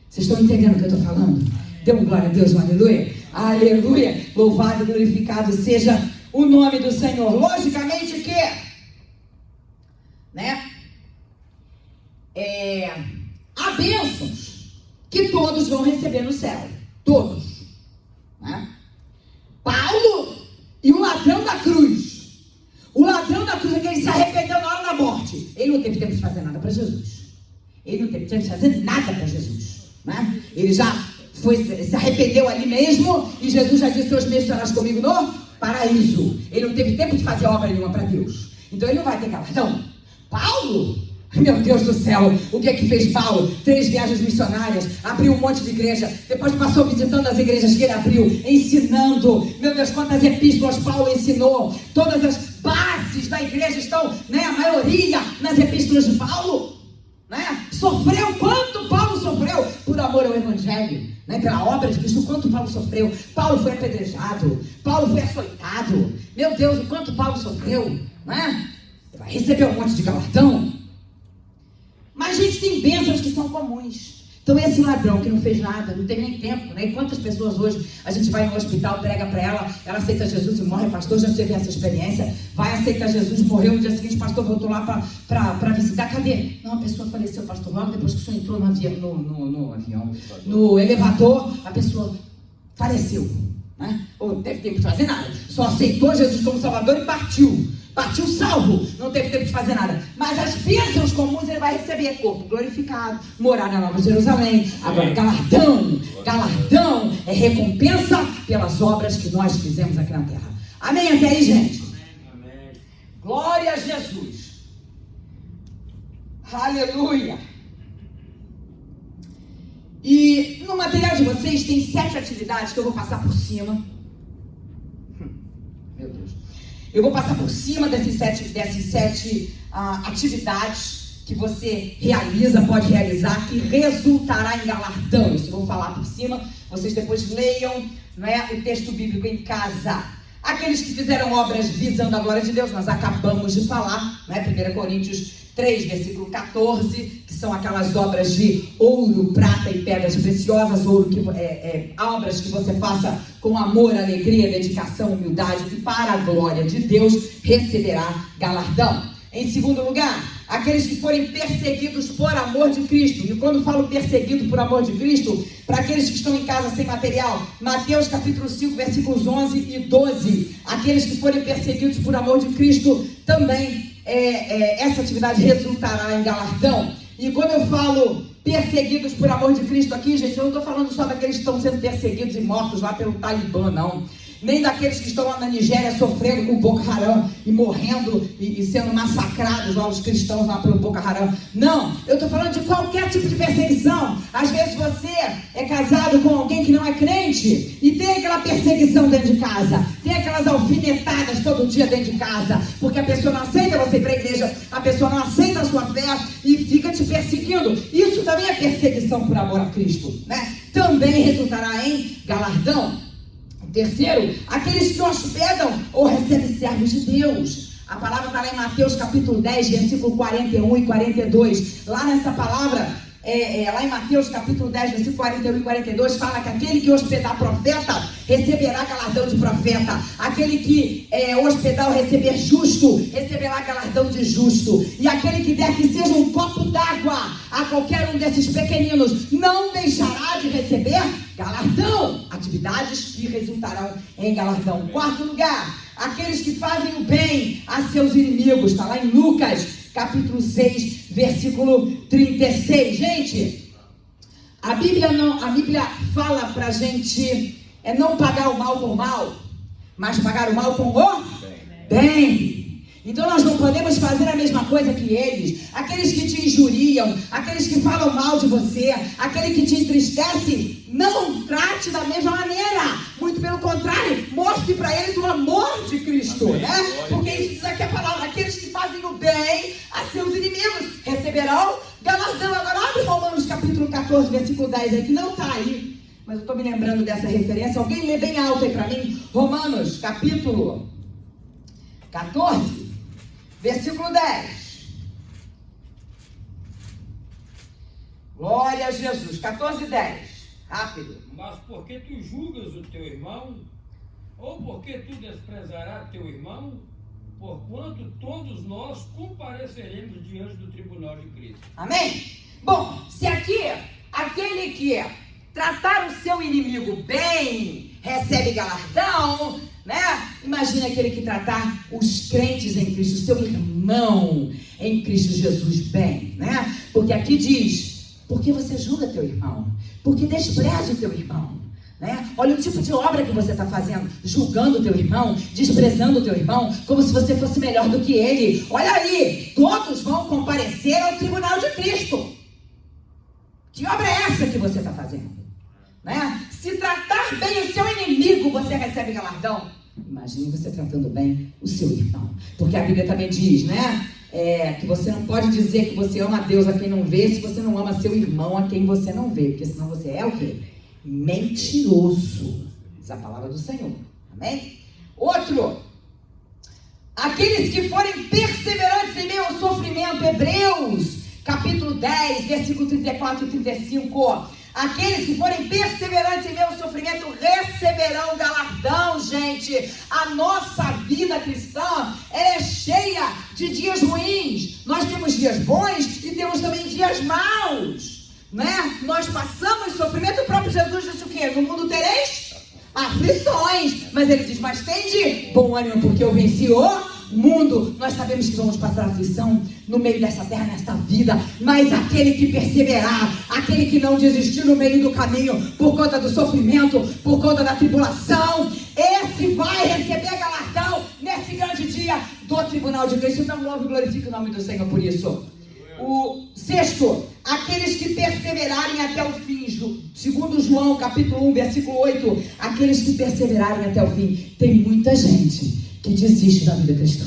Vocês estão entendendo o que eu estou falando? Dê um glória a Deus, um aleluia. Aleluia. Louvado e glorificado seja o nome do Senhor. Logicamente que, né? Há bênçãos que todos vão receber no céu. Todos. Né? Paulo e o ladrão da cruz. O ladrão da cruz é que ele se arrependeu na hora da morte. Ele não teve tempo de fazer nada para Jesus. Ele não teve tempo de fazer nada para Jesus. Né? Ele já se arrependeu ali mesmo. E Jesus já disse, hoje mesmo estarás comigo no paraíso. Ele não teve tempo de fazer obra nenhuma para Deus. Então ele não vai ter galardão. Paulo... Meu Deus do céu, o que é que fez Paulo? 3 viagens missionárias, abriu um monte de igreja, depois passou visitando as igrejas que ele abriu, ensinando. Meu Deus, quantas epístolas Paulo ensinou. Todas as bases da igreja estão, né, a maioria nas epístolas de Paulo, né? Sofreu quanto Paulo sofreu por amor ao evangelho, né? Pela obra de Cristo, quanto Paulo sofreu. Paulo foi apedrejado, Paulo foi açoitado. Meu Deus, o quanto Paulo sofreu, né? Vai receber um monte de galardão. Mas a gente tem bênçãos que são comuns. Então esse ladrão que não fez nada, não tem nem tempo, né? E quantas pessoas hoje, a gente vai no hospital, prega para ela aceita Jesus e morre. Pastor, já teve essa experiência, vai aceitar Jesus, morreu no dia seguinte, pastor voltou lá para visitar, cadê? Não, a pessoa faleceu, pastor, logo depois que o senhor entrou no elevador, a pessoa faleceu, né? Ou não teve tempo de fazer nada, só aceitou Jesus como Salvador e partiu salvo, não teve tempo de fazer nada. Mas as bênçãos comuns ele vai receber: corpo glorificado, morar na Nova Jerusalém. Agora, galardão é recompensa pelas obras que nós fizemos aqui na terra. Amém até aí, gente? Amém. Glória a Jesus. Aleluia. E no material de vocês tem 7 atividades que eu vou passar por cima. Meu Deus. Eu vou passar por cima dessas sete atividades que você realiza, pode realizar, que resultará em galardão. Isso eu vou falar por cima. Vocês depois leiam, né, o texto bíblico em casa. Aqueles que fizeram obras visando a glória de Deus, nós acabamos de falar, né? 1 Coríntios 3, versículo 14, que são aquelas obras de ouro, prata e pedras preciosas, obras que você faça com amor, alegria, dedicação, humildade, e para a glória de Deus receberá galardão. Em segundo lugar, aqueles que forem perseguidos por amor de Cristo. E quando falo perseguido por amor de Cristo, para aqueles que estão em casa sem material, Mateus capítulo 5, versículos 11 e 12. Aqueles que forem perseguidos por amor de Cristo, também essa atividade resultará em galardão. E quando eu falo perseguidos por amor de Cristo aqui, gente, eu não estou falando só daqueles que estão sendo perseguidos e mortos lá pelo Talibã, não. Nem daqueles que estão lá na Nigéria sofrendo com o Boko Haram e morrendo e sendo massacrados lá, os cristãos lá pelo Boko Haram. Não, eu estou falando de qualquer tipo de perseguição. Às vezes você é casado com alguém que não é crente e tem aquela perseguição dentro de casa, tem aquelas alfinetadas todo dia dentro de casa, porque a pessoa não aceita você ir para a igreja, a pessoa não aceita a sua fé e fica te perseguindo. Isso também é perseguição por amor a Cristo, né? Também resultará em galardão. Terceiro, aqueles que hospedam ou recebem servos de Deus. A palavra está lá em Mateus capítulo 10, versículo 41 e 42. Lá nessa palavra, lá em Mateus capítulo 10, versículo 41 e 42, fala que aquele que hospedar profeta receberá galardão de profeta. Aquele que hospedar ou receber justo, receberá galardão de justo. E aquele que der que seja um copo d'água a qualquer um desses pequeninos, não deixará de receber galardão. Atividades que resultarão em galardão. Quarto lugar, aqueles que fazem o bem a seus inimigos. Está lá em Lucas capítulo 6, versículo 36. Gente, a Bíblia fala pra gente não pagar o mal por mal, mas pagar o mal com o bem. Então nós não podemos fazer a mesma coisa que eles. Aqueles que te injuriam, aqueles que falam mal de você, aquele que te entristece, não trate da mesma maneira. Muito pelo contrário, mostre para eles o amor de Cristo, né? Porque isso diz aqui a palavra: aqueles que fazem o bem a seus inimigos receberão galardão. galardão. Agora abre Romanos capítulo 14, versículo 10 aí, que não está aí, mas eu estou me lembrando dessa referência. Alguém lê bem alto aí para mim. Romanos capítulo 14, versículo 10. Glória a Jesus. 14, 10. Rápido.
Mas porque tu julgas o teu irmão? Ou porque tu desprezarás teu irmão? Porquanto todos nós compareceremos diante do tribunal de Cristo.
Amém? Bom, se aqui aquele que tratar o seu inimigo bem recebe galardão, né? Imagina aquele que tratar os crentes em Cristo, o seu irmão em Cristo Jesus bem, né? Porque aqui diz, porque você julga teu irmão, porque despreza o teu irmão, né? Olha o tipo de obra que você está fazendo, julgando o teu irmão, desprezando o teu irmão, como se você fosse melhor do que ele. Olha aí, todos vão comparecer ao tribunal de Cristo. Que obra é essa que você está fazendo? Né? Se tratar bem o seu inimigo, você recebe galardão. Imagine você tratando bem o seu irmão, porque a Bíblia também diz, né? Que você não pode dizer que você ama a Deus a quem não vê, se você não ama seu irmão a quem você não vê, porque senão você é o quê? Mentiroso. Essa é a palavra do Senhor. Amém? Outro, aqueles que forem perseverantes em meio ao sofrimento. Hebreus capítulo 10, versículo 34 e 35. Aqueles que forem perseverantes em meio ao sofrimento receberão galardão, gente. A nossa vida cristã é cheia de dias ruins. Nós temos dias bons e temos também dias maus, né? Nós passamos sofrimento. O próprio Jesus disse o quê? No mundo tereis aflições. Mas ele diz, mas tende bom ânimo, porque eu venci o mundo. Nós sabemos que vamos passar aflição no meio dessa terra, nesta vida, mas aquele que perseverar, aquele que não desistir no meio do caminho, por conta do sofrimento, por conta da tribulação, esse vai receber galardão nesse grande dia do tribunal de Cristo. Então louve e glorifique o nome do Senhor por isso. O sexto, aqueles que perseverarem até o fim. Segundo João capítulo 1, versículo 8, aqueles que perseverarem até o fim. Tem muita gente que desiste da vida cristã.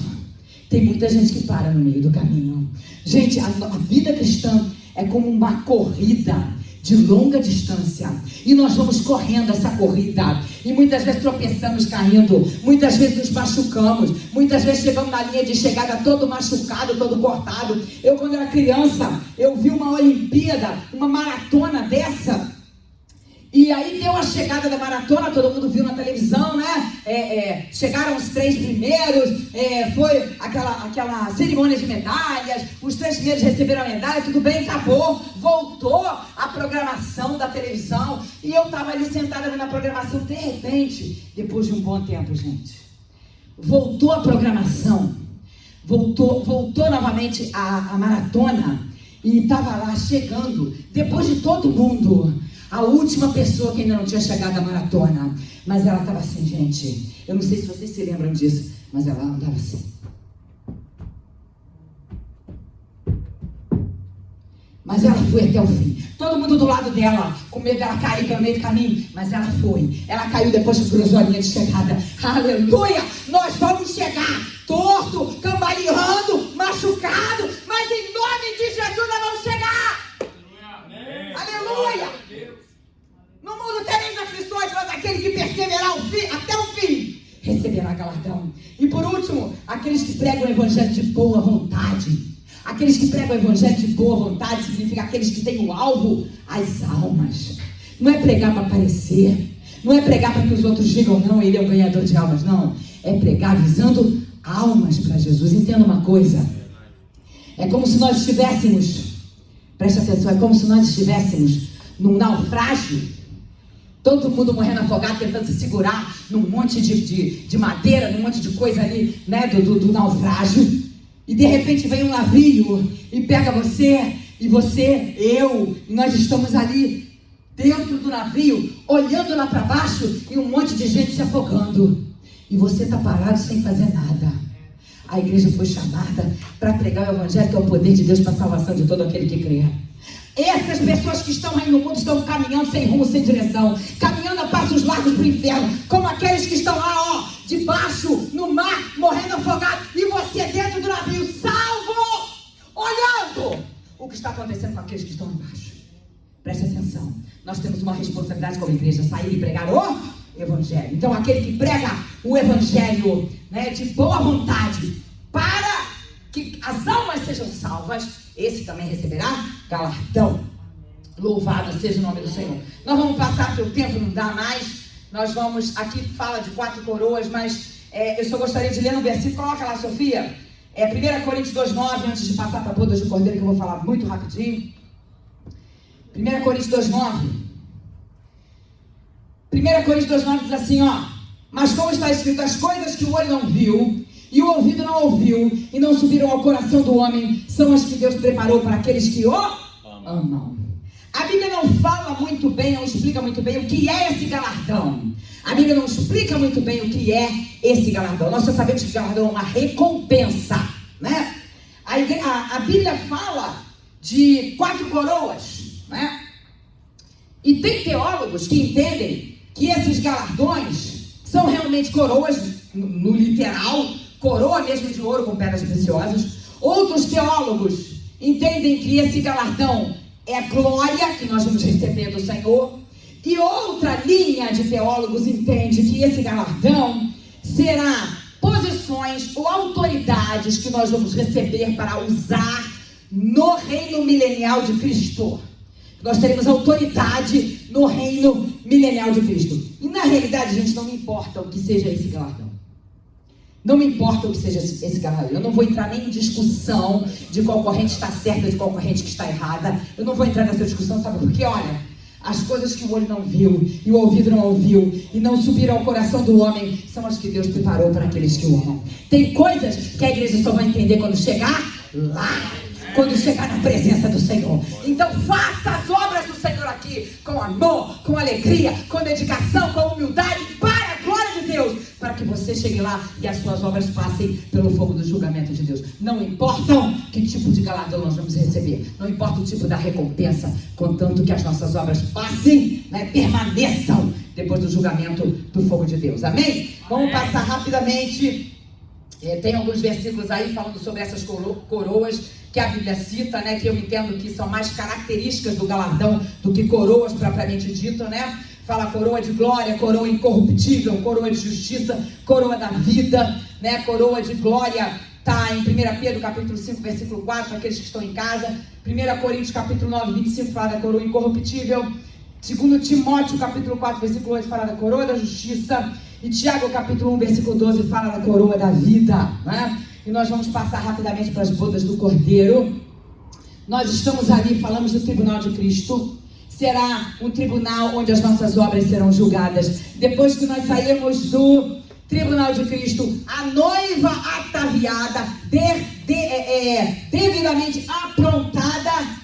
Tem muita gente que para no meio do caminho. Gente, a vida cristã é como uma corrida de longa distância. E nós vamos correndo essa corrida. E muitas vezes tropeçamos caindo. Muitas vezes nos machucamos. Muitas vezes chegamos na linha de chegada todo machucado, todo cortado. Eu, quando era criança, eu vi uma Olimpíada, uma maratona dessa. E aí deu a chegada da maratona, todo mundo viu na televisão, né? Chegaram os 3 primeiros, foi aquela cerimônia de medalhas, os 3 primeiros receberam a medalha, tudo bem, acabou, voltou a programação da televisão, e eu estava ali sentada vendo a programação. De repente, depois de um bom tempo, gente, voltou a programação, voltou novamente a maratona, e estava lá chegando, depois de todo mundo, a última pessoa que ainda não tinha chegado à maratona. Mas ela estava assim, gente. Eu não sei se vocês se lembram disso, mas ela andava assim. Mas ela foi até o fim. Todo mundo do lado dela, com medo dela cair pelo meio do caminho. Mas ela foi. Ela caiu depois que cruzou a linha de chegada. Aleluia! Nós vamos chegar torto, cambaleando, machucado. Mas em nome de Jesus nós vamos chegar.
Amém.
Aleluia! No mundo tereis aflições, mas aquele que perseverar até o fim receberá galardão. E por último, aqueles que pregam o evangelho de boa vontade. Aqueles que pregam o evangelho de boa vontade significa aqueles que têm o alvo, as almas. Não é pregar para aparecer, não é pregar para que os outros digam, não, ele é o ganhador de almas, não. É pregar visando almas para Jesus. Entenda uma coisa, é como se nós estivéssemos, preste atenção, é como se nós estivéssemos num naufrágio. Todo mundo morrendo afogado, tentando se segurar num monte de madeira, num monte de coisa ali, né, do naufrágio. E de repente vem um navio e pega você, eu, e nós estamos ali dentro do navio, olhando lá para baixo e um monte de gente se afogando. E você está parado sem fazer nada. A igreja foi chamada para pregar o evangelho, que é o poder de Deus para a salvação de todo aquele que crê. Essas pessoas que estão aí no mundo estão caminhando sem rumo, sem direção, caminhando a passos largos para o inferno, como aqueles que estão lá, debaixo, no mar, morrendo afogado, e você dentro do navio, salvo, olhando o que está acontecendo com aqueles que estão embaixo. Preste atenção. Nós temos uma responsabilidade como igreja, sair e pregar o Evangelho. Então, aquele que prega o Evangelho, né, de boa vontade, para que as almas sejam salvas, esse também receberá galardão. Louvado seja o nome do Senhor. Nós vamos passar, porque o tempo não dá mais. Nós vamos, aqui fala de 4 coroas, mas eu só gostaria de ler um versículo. Coloca lá, Sofia. 1 Coríntios 2,9, antes de passar para bodas do Cordeiro, que eu vou falar muito rapidinho. 1 Coríntios 2,9. 1 Coríntios 2,9 diz assim, ó. Mas como está escrito, as coisas que o olho não viu, e o ouvido não ouviu, e não subiram ao coração do homem, são as que Deus preparou para aqueles que o amam. A Bíblia não fala muito bem, não explica muito bem o que é esse galardão. A Bíblia não explica muito bem o que é esse galardão. Nós só sabemos que galardão é uma recompensa, né? A Bíblia fala de 4 coroas, né? E tem teólogos que entendem que esses galardões são realmente coroas, no literal, coroa mesmo de ouro com pedras preciosas. Outros teólogos entendem que esse galardão é glória que nós vamos receber do Senhor. E outra linha de teólogos entende que esse galardão será posições ou autoridades que nós vamos receber para usar no reino milenial de Cristo. Nós teremos autoridade no reino milenial de Cristo. E na realidade, gente, não me importa o que seja esse galardão. Não me importa o que seja esse galardão. Eu não vou entrar nem em discussão de qual corrente está certa, de qual corrente que está errada. Eu não vou entrar nessa discussão, sabe por quê? Olha, as coisas que o olho não viu, e o ouvido não ouviu, e não subiram ao coração do homem, são as que Deus preparou para aqueles que o amam. Tem coisas que a igreja só vai entender quando chegar lá, quando chegar na presença do Senhor. Então faça as obras do Senhor aqui, com amor, com alegria, com dedicação, com humildade, para a glória de Deus, para que você chegue lá e as suas obras passem pelo fogo do julgamento de Deus. Não importa que tipo de galardão nós vamos receber, não importa o tipo da recompensa, contanto que as nossas obras passem, né, permaneçam depois do julgamento do fogo de Deus. Amém? Vamos passar rapidamente. Tem alguns versículos aí falando sobre essas coroas que a Bíblia cita, né, que eu entendo que são mais características do galardão do que coroas propriamente dito, né? Fala coroa de glória, coroa incorruptível, coroa de justiça, coroa da vida, né? Coroa de glória está em 1 Pedro capítulo 5, versículo 4, para aqueles que estão em casa. 1 Coríntios capítulo 9, 25 fala da coroa incorruptível. 2 Timóteo capítulo 4, versículo 8 fala da coroa da justiça. E Tiago capítulo 1, versículo 12 fala da coroa da vida, né? E nós vamos passar rapidamente para as bodas do Cordeiro. Nós estamos ali, falamos do tribunal de Cristo. Será um tribunal onde as nossas obras serão julgadas. Depois que nós sairmos do tribunal de Cristo, a noiva ataviada, devidamente aprontada,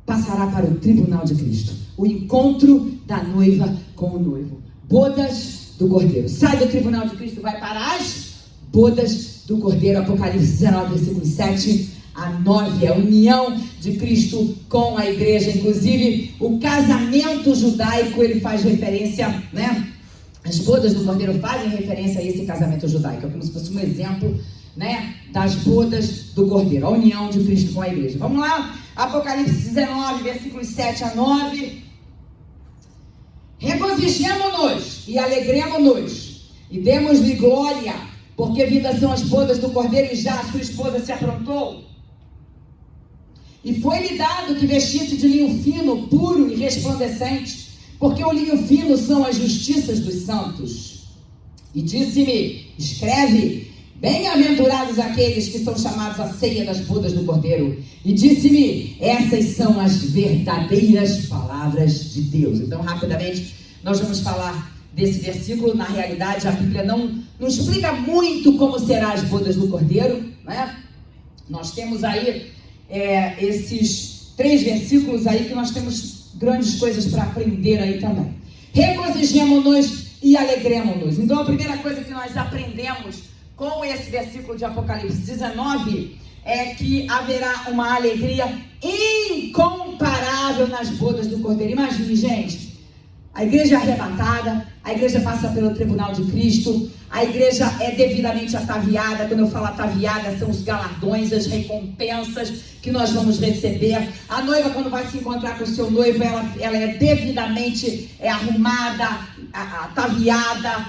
passará para o tribunal de Cristo. O encontro da noiva com o noivo. Bodas do Cordeiro. Sai do tribunal de Cristo, vai para as bodas do Cordeiro. Apocalipse 19, versículo 7 a 9. A união de Cristo com a igreja. Inclusive, o casamento judaico, ele faz referência, né? As bodas do Cordeiro fazem referência a esse casamento judaico. É como se fosse um exemplo, né, das bodas do Cordeiro. A união de Cristo com a igreja. Vamos lá? Apocalipse 19, versículos 7 a 9. Regozijemo-nos e alegremo-nos e demos-lhe glória, porque vindas são as bodas do Cordeiro e já a sua esposa se aprontou. E foi-lhe dado que vestisse de linho fino, puro e resplandecente, porque o linho fino são as justiças dos santos. E disse-me, escreve, bem-aventurados aqueles que são chamados à ceia das bodas do Cordeiro. E disse-me, essas são as verdadeiras palavras de Deus. Então, rapidamente, nós vamos falar desse versículo. Na realidade, a Bíblia não explica muito como serão as bodas do Cordeiro, né? Nós temos aí esses 3 versículos aí que nós temos grandes coisas para aprender aí também. Regozijemo-nos e alegremo-nos. Então, a primeira coisa que nós aprendemos com esse versículo de Apocalipse 19 é que haverá uma alegria incomparável nas bodas do Cordeiro. Imagine, gente, a igreja é arrebatada, a igreja passa pelo tribunal de Cristo, A igreja é devidamente ataviada. Quando eu falo ataviada, são os galardões, as recompensas que nós vamos receber. A noiva, quando vai se encontrar com o seu noivo, ela é devidamente arrumada, ataviada,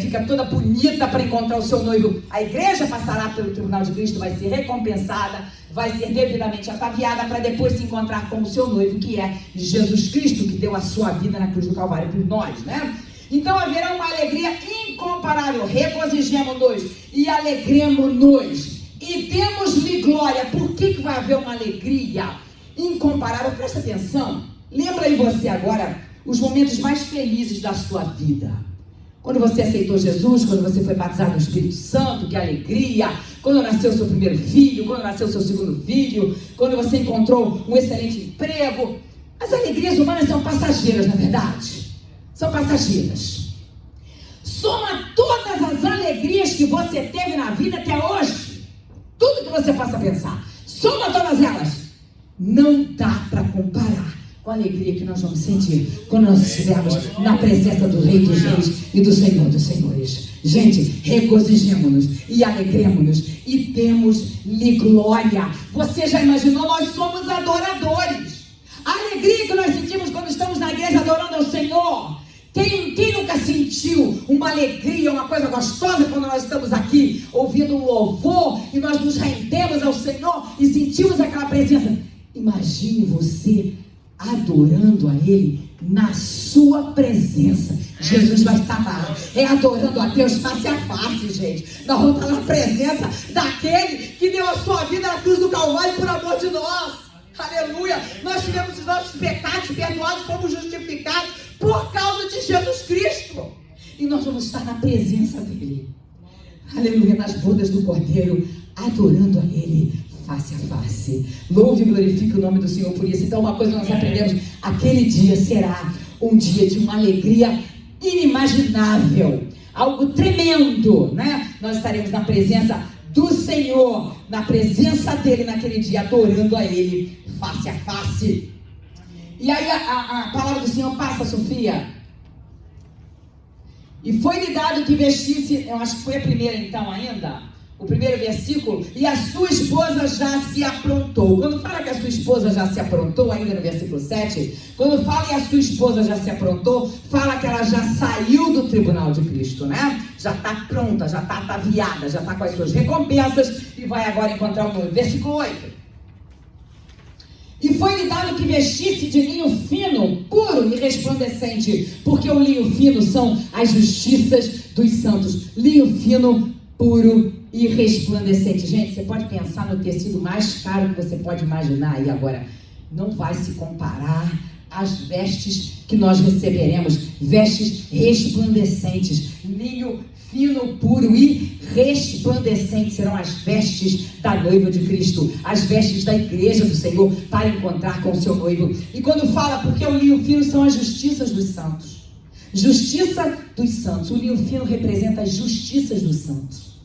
fica toda bonita para encontrar o seu noivo. A igreja passará pelo tribunal de Cristo, vai ser recompensada, vai ser devidamente ataviada para depois se encontrar com o seu noivo, que é Jesus Cristo, que deu a sua vida na cruz do Calvário por nós, né? Então haverá uma alegria incomparável. Regozijemo-nos e alegremo-nos e demos-lhe glória. Por que vai haver uma alegria incomparável? Presta atenção. Lembra aí você agora os momentos mais felizes da sua vida. Quando você aceitou Jesus, quando você foi batizado no Espírito Santo, que alegria. Quando nasceu seu primeiro filho, quando nasceu seu segundo filho, quando você encontrou um excelente emprego. As alegrias humanas são passageiras, na verdade. São passageiras. Soma todas as alegrias que você teve na vida até hoje. Tudo que você possa pensar. Soma todas elas. Não dá para comparar com a alegria que nós vamos sentir quando nós estivermos na presença do Rei dos Reis e do Senhor dos Senhores. Gente, regozijemo-nos e alegremos-nos e demos-lhe glória. Você já imaginou? Nós somos adoradores. A alegria que nós sentimos quando estamos na igreja adorando ao Senhor. Quem nunca sentiu uma alegria, uma coisa gostosa quando nós estamos aqui ouvindo um louvor e nós nos rendemos ao Senhor e sentimos aquela presença? Imagine você adorando a Ele na sua presença. Jesus vai estar lá, adorando a Deus face a face, gente. Nós vamos estar na presença daquele que deu a sua vida na cruz do Calvário por amor de nós. Aleluia. Nós tivemos os nossos pecados perdoados, fomos justificados por causa de Jesus Cristo. E nós vamos estar na presença dele. Aleluia, nas bodas do Cordeiro, adorando a Ele face a face. Louve e glorifique o nome do Senhor por isso. Então, uma coisa nós aprendemos: aquele dia será um dia de uma alegria inimaginável, algo tremendo, né? Nós estaremos na presença do Senhor, na presença dele naquele dia, adorando a Ele face a face. E aí a palavra do Senhor passa, Sofia. E foi-lhe dado que vestisse, eu acho que foi a primeira então ainda, o primeiro versículo, e a sua esposa já se aprontou. Quando fala que a sua esposa já se aprontou, ainda no versículo 7, quando fala que a sua esposa já se aprontou, fala que ela já saiu do tribunal de Cristo, né? Já está pronta, já está ataviada, já está com as suas recompensas e vai agora encontrar o noivo. Versículo 8. E foi-lhe dado que vestisse de linho fino, puro e resplandecente, porque o linho fino são as justiças dos santos. Linho fino, puro e resplandecente. Gente, você pode pensar no tecido mais caro que você pode imaginar aí agora. Não vai se comparar às vestes que nós receberemos. Vestes resplandecentes. Linho fino, puro e resplandecente serão as vestes da noiva de Cristo, as vestes da igreja do Senhor para encontrar com o seu noivo. E quando fala, porque o linho fino são as justiças dos santos. Justiça dos santos. O linho fino representa as justiças dos santos.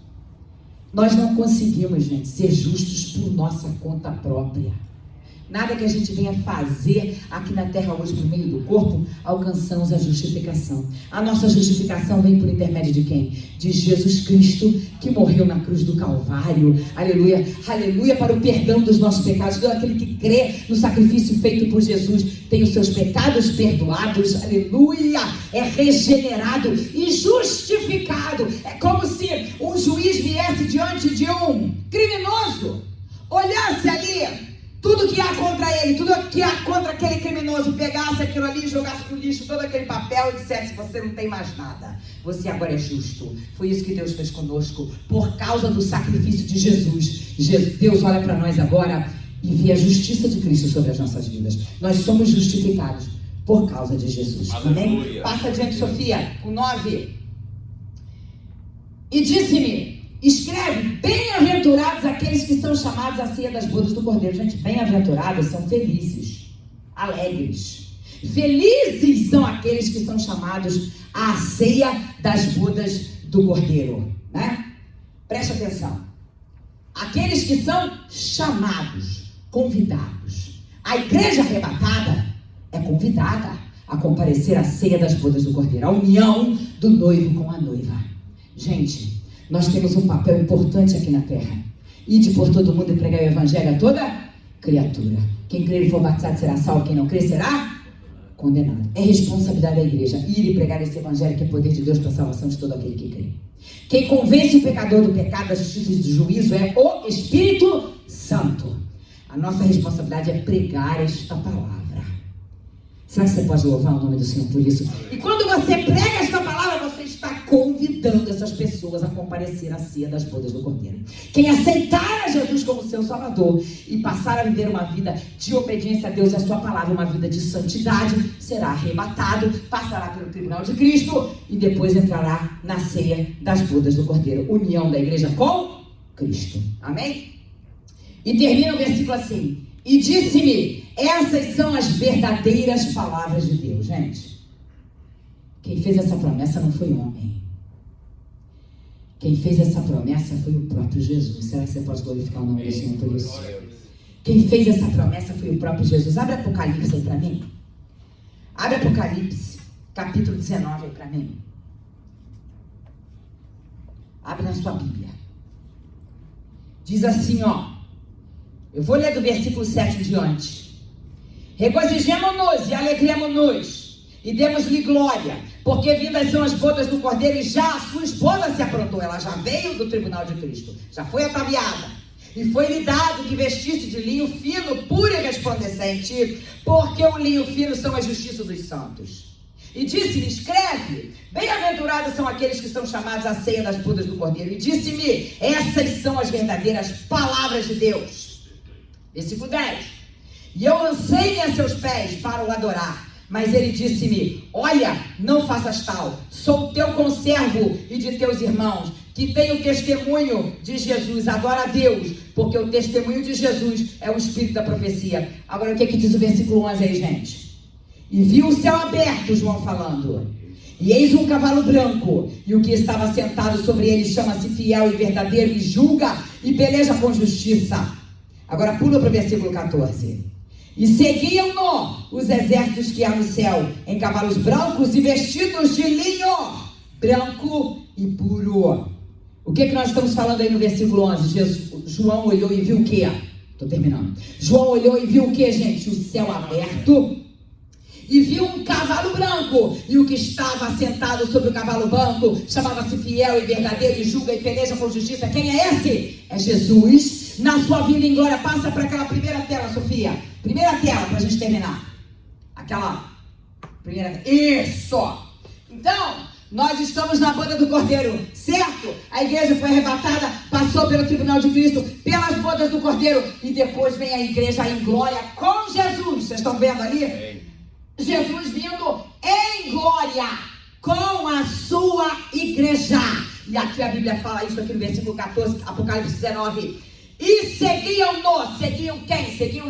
Nós não conseguimos, gente, ser justos por nossa conta própria. Nada que a gente venha fazer aqui na terra hoje por meio do corpo, alcançamos a justificação. A nossa justificação vem por intermédio de quem? De Jesus Cristo, que morreu na cruz do Calvário. Aleluia, aleluia, para o perdão dos nossos pecados. Todo aquele que crê no sacrifício feito por Jesus tem os seus pecados perdoados. Aleluia, é regenerado e justificado. É como se um juiz viesse diante de um criminoso, olhasse ali tudo que há contra ele, tudo que há contra aquele criminoso, pegasse aquilo ali, jogasse no lixo todo aquele papel e dissesse: você não tem mais nada, você agora é justo. Foi isso que Deus fez conosco, por causa do sacrifício de Jesus. Deus olha para nós agora e vê a justiça de Cristo sobre as nossas vidas. Nós somos justificados por causa de Jesus. Amém? Passa adiante, Sofia, o 9. E disse-me: escreve, bem-aventurados aqueles que são chamados à ceia das bodas do Cordeiro. Gente, bem-aventurados são felizes, alegres. Felizes são aqueles que são chamados à ceia das bodas do Cordeiro, né? Preste atenção. Aqueles que são chamados, convidados. A igreja arrebatada é convidada a comparecer à ceia das bodas do Cordeiro, a união do noivo com a noiva. Gente, nós temos um papel importante aqui na terra. Ide por todo mundo e pregar o evangelho a toda criatura. Quem crer e for batizado será salvo, quem não crer será condenado. É responsabilidade da igreja ir e pregar esse evangelho que é poder de Deus para a salvação de todo aquele que crê. Quem convence o pecador do pecado, da justiça e do juízo é o Espírito Santo. A nossa responsabilidade é pregar esta palavra. Será que você pode louvar o nome do Senhor por isso? E quando você prega esta palavra, você está convidando essas pessoas a comparecer à ceia das bodas do Cordeiro. Quem aceitar a Jesus como seu Salvador e passar a viver uma vida de obediência a Deus e a sua palavra, uma vida de santidade, será arrebatado, passará pelo tribunal de Cristo e depois entrará na ceia das bodas do Cordeiro. União da igreja com Cristo. Amém? E termina o versículo assim: e disse-me, essas são as verdadeiras palavras de Deus. Gente, quem fez essa promessa não foi homem. Quem fez essa promessa foi o próprio Jesus. Será que você pode glorificar o nome do Senhor por isso? Quem fez essa promessa foi o próprio Jesus. Abre Apocalipse aí para mim. Abre Apocalipse, capítulo 19 aí para mim. Abre na sua Bíblia. Diz assim, ó. Eu vou ler do versículo 7 em diante. Regozijemo-nos e alegremo-nos e demos-lhe glória, porque vindas são as bodas do Cordeiro e já a sua esposa se aprontou. Ela já veio do tribunal de Cristo, já foi ataviada e foi-lhe dado que vestisse de linho fino, puro e resplandecente, porque o linho fino são a justiça dos santos. E disse-me, escreve, bem-aventurados são aqueles que são chamados à ceia das bodas do Cordeiro. E disse-me, essas são as verdadeiras palavras de Deus. Versículo 10. E eu lancei-me a seus pés para o adorar. Mas ele disse-me, olha, não faças tal. Sou teu conservo e de teus irmãos, que tem o testemunho de Jesus. Adora a Deus, porque o testemunho de Jesus é o espírito da profecia. Agora o que diz o versículo 11 aí, gente? E viu o céu aberto, João falando. E eis um cavalo branco, e o que estava sentado sobre ele chama-se Fiel e Verdadeiro, e julga e peleja com justiça. Agora pula para o versículo 14. E seguiam-no os exércitos que há no céu, em cavalos brancos e vestidos de linho branco e puro. O que nós estamos falando aí no versículo 11? João olhou e viu o quê? Estou terminando. João olhou e viu o quê, gente? O céu aberto. E viu um cavalo branco, e o que estava sentado sobre o cavalo branco chamava-se Fiel e Verdadeiro, e julga e peleja com justiça. Quem é esse? É Jesus. Na sua vida em glória. Passa para aquela primeira tela, Sofia. Primeira tela para a gente terminar. Aquela primeira tela. Isso! Então, nós estamos na boda do Cordeiro, certo? A igreja foi arrebatada, passou pelo tribunal de Cristo, pelas bodas do Cordeiro, e depois vem a igreja em glória com Jesus. Vocês estão vendo ali? Jesus vindo em glória com a sua igreja. E aqui a Bíblia fala isso aqui no versículo 14, Apocalipse 19. E seguiam-no, seguiam quem? Seguiam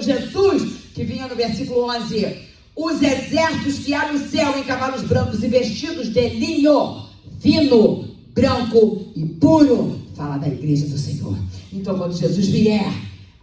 Jesus, que vinha no versículo 11. Os exércitos que há no céu em cavalos brancos e vestidos de linho fino, branco e puro. Fala da igreja do Senhor. Então quando Jesus vier,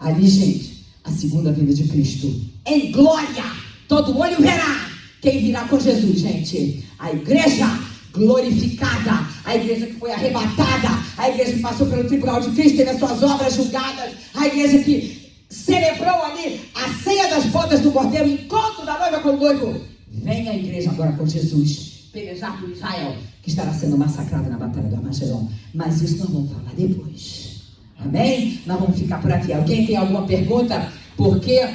ali, gente, a segunda vinda de Cristo, em glória, todo olho verá. Quem virá com Jesus, gente? A igreja glorificada, a igreja que foi arrebatada, a igreja que passou pelo tribunal de Cristo, teve as suas obras julgadas, a igreja que celebrou ali a ceia das bodas do Cordeiro, o encontro da noiva com o noivo. Vem a igreja agora com Jesus pelejar por Israel, que estará sendo massacrada na batalha do Armagedon. Mas isso nós vamos falar depois. Amém? Nós vamos ficar por aqui. Alguém tem alguma pergunta? Porque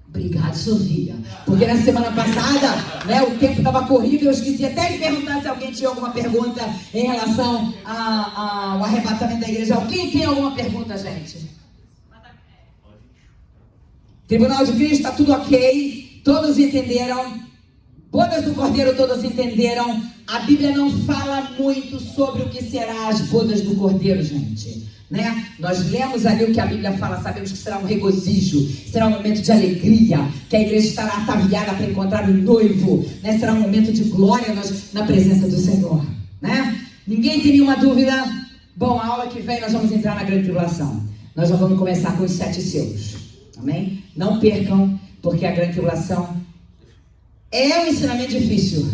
obrigado, Sofia. Porque na semana passada, né, o tempo estava corrido e eu esqueci até de perguntar se alguém tinha alguma pergunta em relação ao arrebatamento da igreja. Alguém tem alguma pergunta, gente? Tribunal de Cristo, está tudo ok. Todos entenderam. Bodas do Cordeiro, todos entenderam. A Bíblia não fala muito sobre o que será as bodas do Cordeiro, gente. Né? Nós lemos ali o que a Bíblia fala, sabemos que será um regozijo, será um momento de alegria, que a igreja estará ataviada para encontrar o noivo, né? Será um momento de glória na presença do Senhor, né? Ninguém tem nenhuma dúvida? Bom, a aula que vem nós vamos entrar na grande tribulação. Nós já vamos começar com os 7 selos, amém? Não percam, porque a grande tribulação é um ensinamento difícil.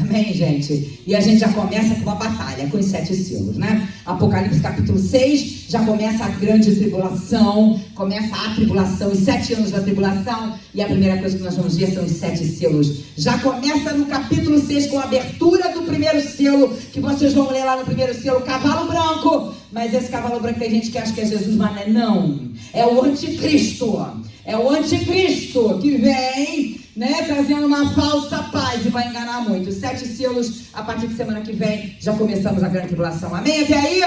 Amém, gente? E a gente já começa com uma batalha, com os 7 selos, né? Apocalipse capítulo 6, já começa a grande tribulação, começa a tribulação, os 7 anos da tribulação, e a primeira coisa que nós vamos ver são os 7 selos. Já começa no capítulo 6 com a abertura do primeiro selo, que vocês vão ler lá no primeiro selo, cavalo branco. Mas esse cavalo branco tem gente que acha que é Jesus, mas não. É o anticristo. É o anticristo que vem, né, trazendo uma falsa paz e vai enganar muito. Os 7 selos, a partir de semana que vem, já começamos a grande tribulação. Amém? Até aí?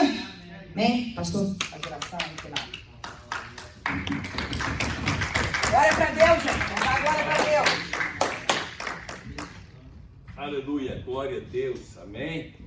Amém? Pastor, faz oração no final. Glória para Deus, gente. Glória para Deus.
Aleluia, glória a Deus, amém.